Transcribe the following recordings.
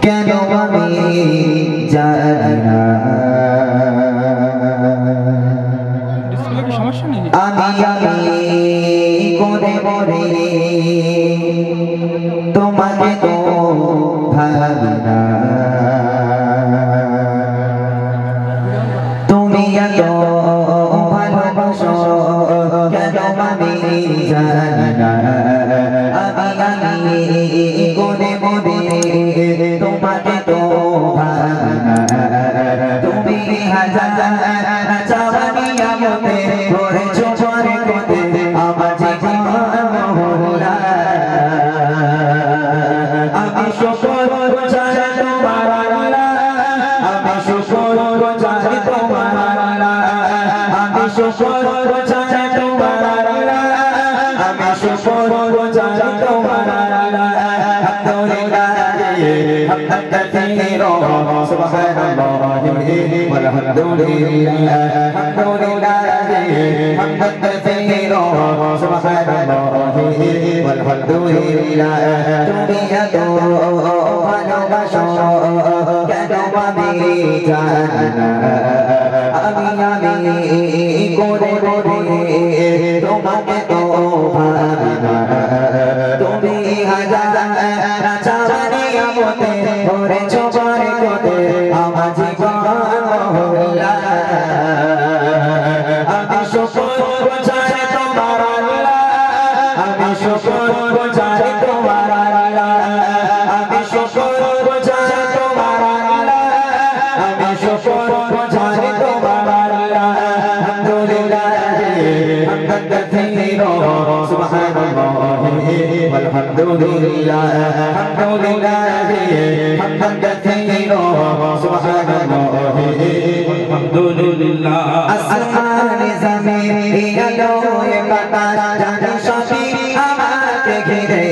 কেন আমি জানি না আমি করে মরে তোমাকে তো ভাবি না তুমি এত ভালোবাসো কেন আমি জানি না আমি করে মরে তোমাকে তো ভাবি না তুমি হাজার চাওয়ানি আমতে করেছো পরে কোতে আমার জীবন মহলা আমি শুকর চাই তোমার আল্লাহ আমি শুকর চাই তোমার আল্লাহ আমি শুকর চাই তোমার আল্লাহ আমি শুকর চাই তোমার আল্লাহ سبحان الله والحمد لله الحمد لله حمدا كثيرا سبحان الله والحمد لله তুমি এত ভালোবাসো কেন আমি জানি না আমি করে করে তোমাকে তো ভাবি না তুমি হাজার চাওয়ানি আমতে করেছো পরে কোতে আমার জীবন মহলা আমি শুকর চাই তোমার আল্লাহ আমি শুকর চাই তোমার আল্লাহ আমি শুকর চাই তোমার আল্লাহ আমি শুকর চাই তোমার আল্লাহ আলহামদুলিল্লাহ Hamdan কাসীরা সুবহানাল্লাহি walhamdulillah alhamdulillah hamdan katsira subhanallahi walhamdulillah আসমানে জমিনে আলোয় বাতাস জানি সবই আমাকে ঘিরে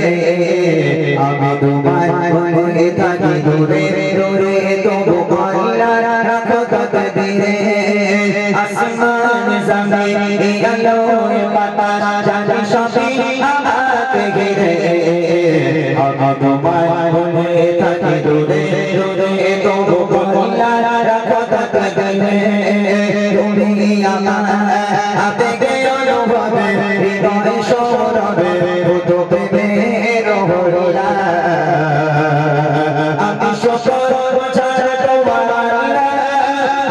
আমি তোমার বলে থাকি দূরে দূরে তবু আল্লাহ রাখো তকদীরে আসমানে জমিনে আলোয় বাতাস জানি সবই আমাকে ঘিরে আমি তোমার বলে থাকি দূরে দূরে তবু আল্লাহ রাখো তকদীরে তুমি আমার আবেগে অনুভবে হৃদয় সৌরভে তো প্রেমের হলা আমি শুকর চাই তোমার আল্লাহ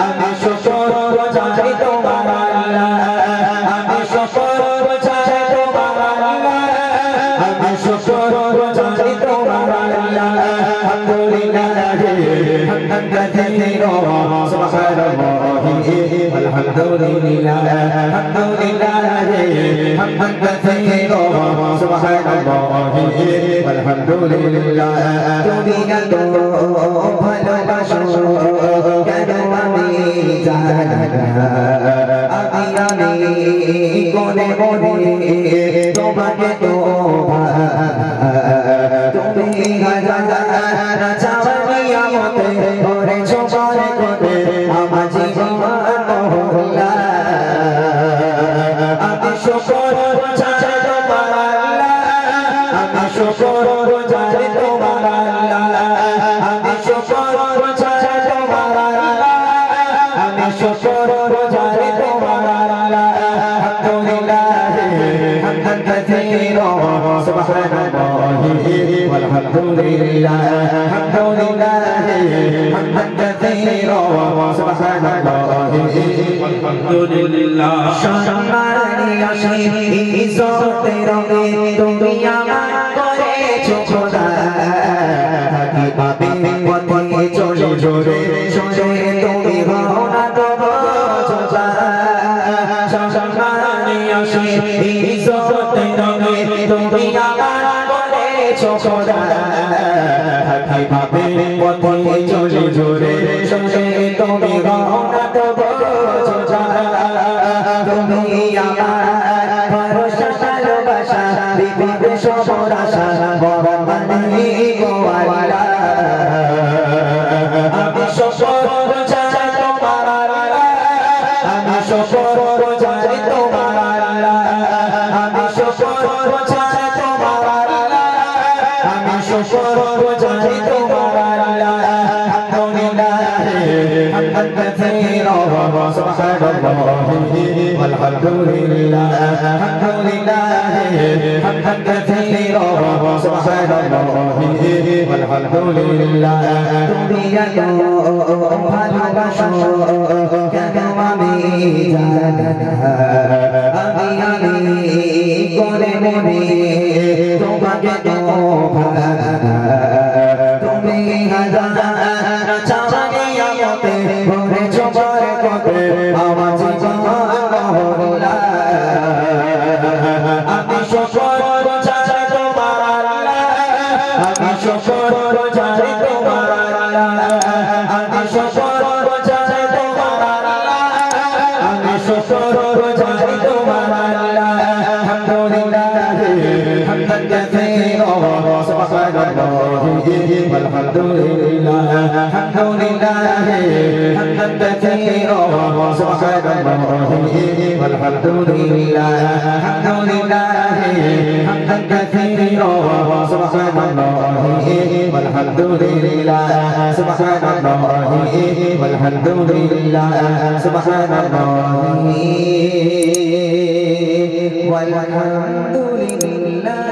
আমি শুকর চাই তোমার আল্লাহ আমি শুকর চাই তোমার আল্লাহ আমি শুকর চাই তোমার আল্লাহ আলহামদুলিল্লাহ Hamdan কাসীরা সুবহানাল্লাহি walhamdulillah alhamdulillah hamdan katsira subhanallahi walhamdulillah তুমি এত ভালোবাসো কেন আমি জানি না আমি কোনে কোনে তোমাকে তো তুমি হাজার চাওয়ানি আমতে করেছো পরে কোতে আমার জীবন মহলা আমি শুকর চাই তোমার আল্লাহ আমি শুকর চাই তোমার আল্লাহ আমি শুকর চাই তোমার আল্লাহ আমি শুকর চাই তোমার আল্লাহ আলহামদুলিল্লাহ Hamdan কাসীরা সুবহানাল্লাহি walhamdulillah alhamdulillah hamdan katsira subhanallahi walhamdulillah সম্মানী আসি ইজ্জতের রঙে তুমি আমার করেছো খোদা থাকি পাবে পথে চলে জোরে সোজে তুমি হও না তবু সোজা সম্মানী আসি ইজ্জতের রঙে তুমি আমার করেছো খোদা থাকি পাবে পথে চলে জোরে সোজে তুমি হও না তবু সোজা তুমি আমার ভরসা ভালোবাসা বিবিধ সবর আশা বড় মানে গো আল্লাহ আমি শুকর চাই তোমার আল্লাহ আমি শুকর চাই তোমার كثيرا سبحان الله والحمد لله الحمد لله حمدا كثيرا سبحان الله والحمد لله তুমি এত ভালোবাসো কেন আমি জানি না আমি করে মনে তোমাকে তো তুমি হাজার চাচানিয়াতে ভরে চোপার কতে আমার জীবন আমি সকল চাচা তোমার আল্লাহ আমি সকল চাচা তোমার আল্লাহ আমি সকল চাচা তোমার আল্লাহ আমি সকল চাচা তোমার আল্লাহ আলহামদুলিল্লাহ হামদান কাসীরা সুবহানাল্লাহ والحمد لله الحمد لله حمدا كثيرا سبحان الله والحمد لله الحمد لله حمدا كثيرا سبحان الله والحمد لله سبحان الله والحمد لله سبحان الله والحمد لله